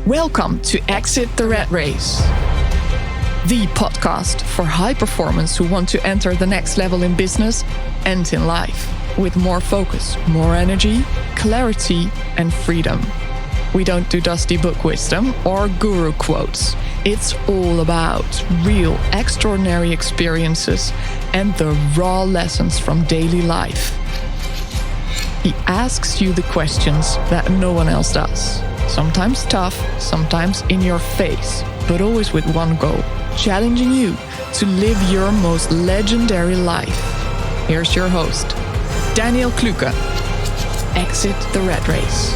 Welcome to Exit the Rat Race, the podcast for high performers who want to enter the next level in business and in life with more focus, more energy, clarity, and freedom. We don't do dusty book wisdom or guru quotes. It's all about real, extraordinary experiences and the raw lessons from daily life. He asks you the questions that no one else does. Sometimes tough, sometimes in your face, but always with one goal, challenging you to live your most legendary life. Here's your host, Daniel Kluke. Exit the Rat Race.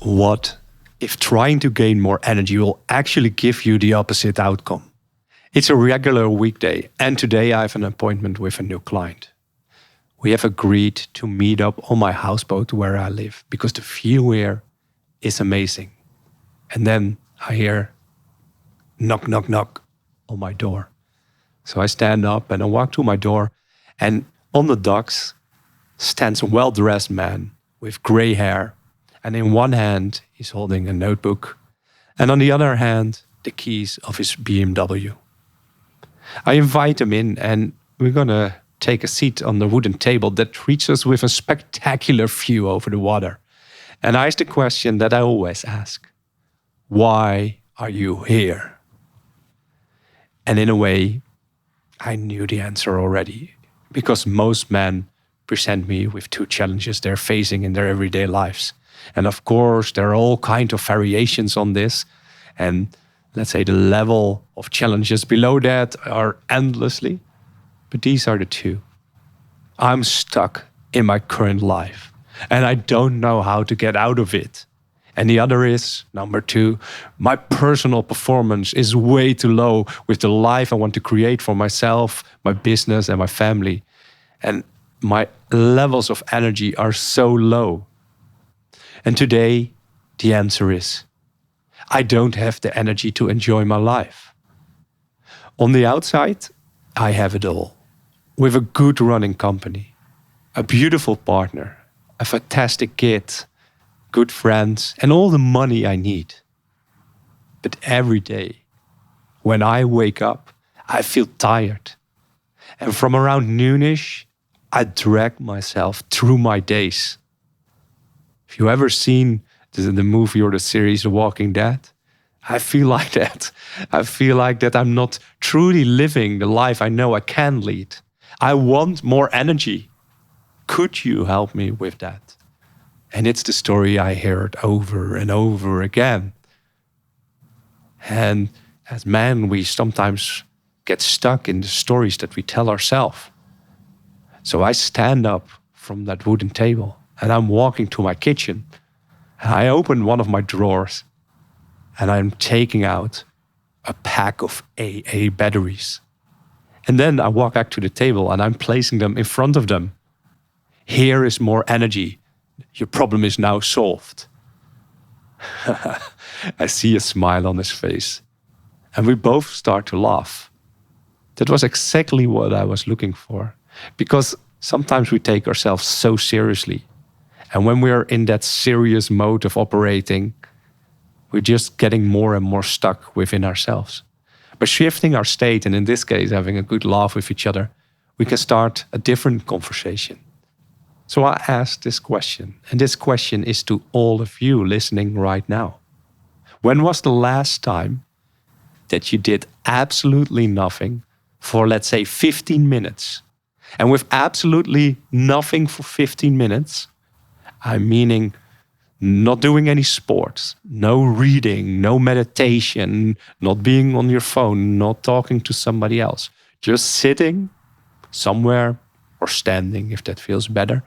What if trying to gain more energy will actually give you the opposite outcome? It's a regular weekday, and today I have an appointment with a new client. We have agreed to meet up on my houseboat where I live because the view here is amazing. And then I hear knock, knock, knock on my door. So I stand up and I walk to my door, and on the docks stands a well-dressed man with gray hair. And in one hand, he's holding a notebook, and on the other hand, the keys of his BMW. I invite him in, and we're gonna take a seat on the wooden table that reaches with a spectacular view over the water. And I ask the question that I always ask: why are you here? And in a way, I knew the answer already, because most men present me with two challenges they're facing in their everyday lives. And of course, there are all kinds of variations on this. And let's say the level of challenges below that are endlessly. But these are the two. I'm stuck in my current life, and I don't know how to get out of it. And the other is, number two, my personal performance is way too low with the life I want to create for myself, my business, and my family. And my levels of energy are so low. And today, the answer is, I don't have the energy to enjoy my life. On the outside, I have it all. With a good running company, a beautiful partner, a fantastic kid, good friends, and all the money I need. But every day, when I wake up, I feel tired. And from around noonish, I drag myself through my days. If you ever seen the movie or the series The Walking Dead, I feel like that. I feel like that I'm not truly living the life I know I can lead. I want more energy. Could you help me with that? And it's the story I heard over and over again. And as men, we sometimes get stuck in the stories that we tell ourselves. So I stand up from that wooden table and I'm walking to my kitchen. And I open one of my drawers and I'm taking out a pack of AA batteries. And then I walk back to the table and I'm placing them in front of them. Here is more energy. Your problem is now solved. I see a smile on his face. And we both start to laugh. That was exactly what I was looking for. Because sometimes we take ourselves so seriously. And when we're in that serious mode of operating, we're just getting more and more stuck within ourselves. By shifting our state, and in this case, having a good laugh with each other, we can start a different conversation. So I asked this question, and this question is to all of you listening right now. When was the last time that you did absolutely nothing for, let's say, 15 minutes? And with absolutely nothing for 15 minutes, I'm meaning not doing any sports, no reading, no meditation, not being on your phone, not talking to somebody else. Just sitting somewhere or standing if that feels better,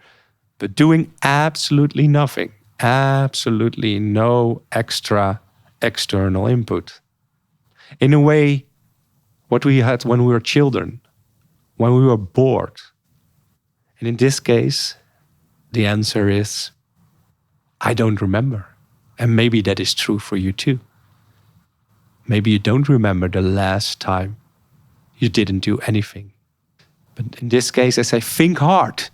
but doing absolutely nothing, absolutely no extra external input. In a way, what we had when we were children, when we were bored. And in this case, the answer is, I don't remember. And maybe that is true for you too. Maybe you don't remember the last time you didn't do anything. But in this case, I say, think hard.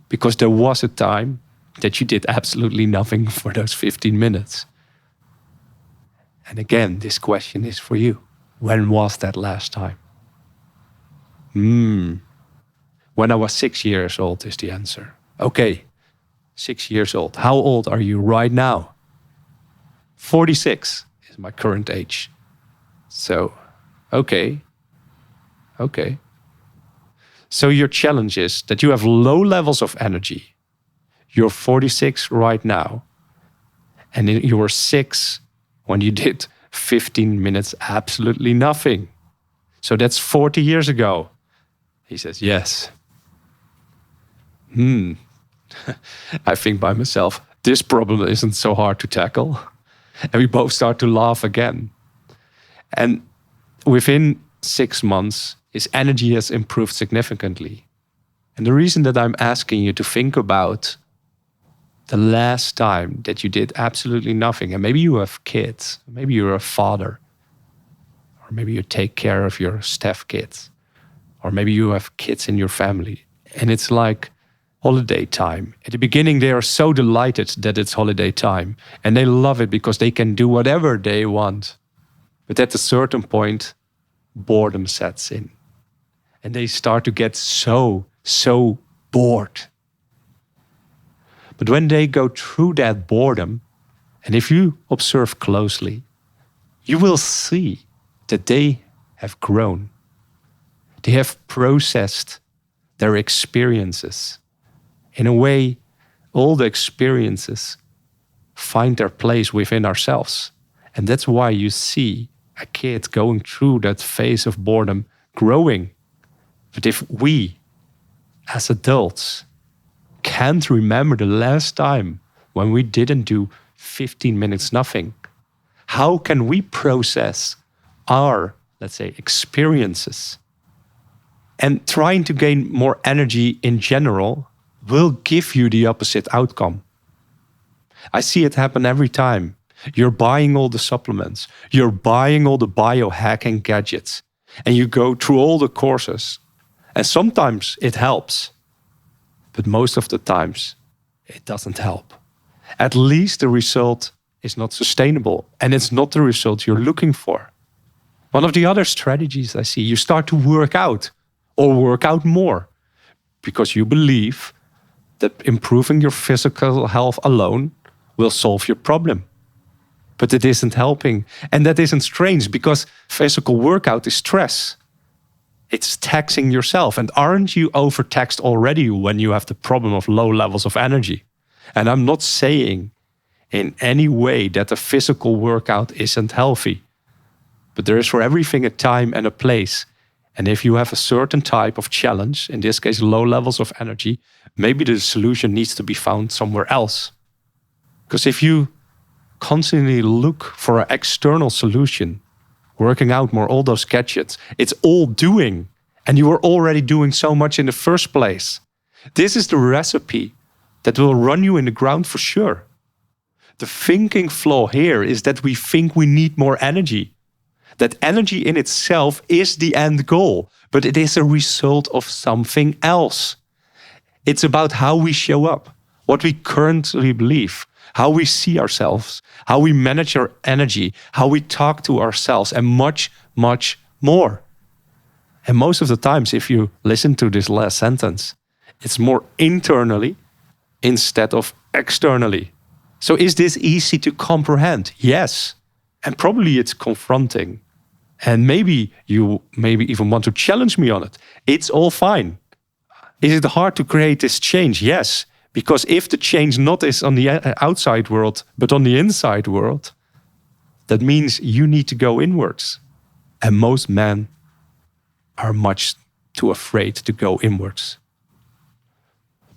Because there was a time that you did absolutely nothing for those 15 minutes. And again, this question is for you. When was that last time? When I was 6 years old is the answer. Okay, 6 years old. How old are you right now? 46 is my current age. So, okay. So your challenge is that you have low levels of energy. You're 46 right now. And you were 6 when you did 15 minutes absolutely nothing. So that's 40 years ago. He says, yes. I think by myself, this problem isn't so hard to tackle. And we both start to laugh again. And within 6 months, his energy has improved significantly. And the reason that I'm asking you to think about the last time that you did absolutely nothing, and maybe you have kids, maybe you're a father, or maybe you take care of your staff kids, or maybe you have kids in your family, and it's like holiday time. At the beginning, they are so delighted that it's holiday time, and they love it because they can do whatever they want. But at a certain point, boredom sets in, and they start to get so bored. But when they go through that boredom, and if you observe closely, you will see that they have grown. They have processed their experiences. In a way, all the experiences find their place within ourselves. And that's why you see a kid going through that phase of boredom growing. But if we, as adults, can't remember the last time when we didn't do 15 minutes nothing, how can we process our, let's say, experiences? And trying to gain more energy in general will give you the opposite outcome. I see it happen every time. You're buying all the supplements, you're buying all the biohacking gadgets, and you go through all the courses. And sometimes it helps, but most of the times it doesn't help. At least the result is not sustainable, and it's not the result you're looking for. One of the other strategies I see, you start to work out or work out more because you believe that improving your physical health alone will solve your problem. But it isn't helping. And that isn't strange because physical workout is stress. It's taxing yourself. And aren't you overtaxed already when you have the problem of low levels of energy? And I'm not saying in any way that a physical workout isn't healthy. But there is for everything a time and a place. And if you have a certain type of challenge, in this case low levels of energy, maybe the solution needs to be found somewhere else. Because if you constantly look for an external solution, working out more, all those gadgets, it's all doing. And you were already doing so much in the first place. This is the recipe that will run you in the ground for sure. The thinking flaw here is that we think we need more energy. That energy in itself is the end goal, but it is a result of something else. It's about how we show up, what we currently believe, how we see ourselves, how we manage our energy, how we talk to ourselves, and much, much more. And most of the times, if you listen to this last sentence, it's more internally instead of externally. So is this easy to comprehend? Yes. And probably it's confronting. And maybe you even want to challenge me on it. It's all fine. Is it hard to create this change? Yes. Because if the change not is on the outside world, but on the inside world, that means you need to go inwards. And most men are much too afraid to go inwards.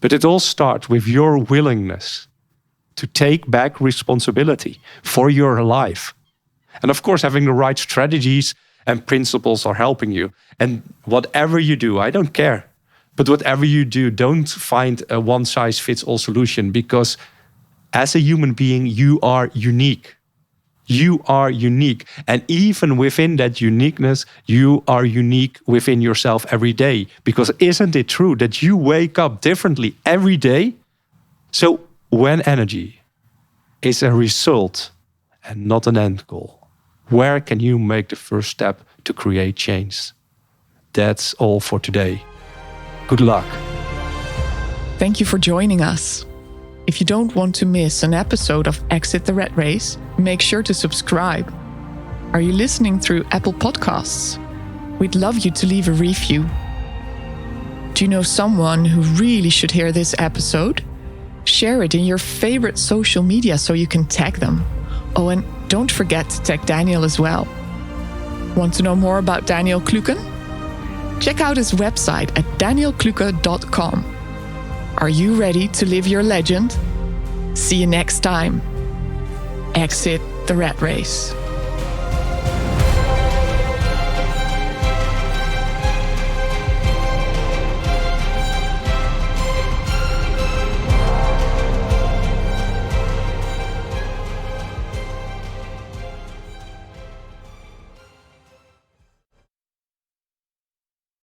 But it all starts with your willingness to take back responsibility for your life. And of course, having the right strategies and principles are helping you. And whatever you do, I don't care. But whatever you do, don't find a one-size-fits-all solution, because as a human being, you are unique. You are unique. And even within that uniqueness, you are unique within yourself every day. Because isn't it true that you wake up differently every day? So When energy is a result and not an end goal, where can you make the first step to create change? That's all for today. Good luck. Thank you for joining us. If you don't want to miss an episode of Exit the Rat Race, make sure to subscribe. Are you listening through Apple Podcasts? We'd love you to leave a review. Do you know someone who really should hear this episode? Share it in your favorite social media so you can tag them. Oh, and don't forget to tag Daniel as well. Want to know more about Daniel Kluken? Check out his website at danielkluke.com. Are you ready to live your legend? See you next time. Exit the Rat Race.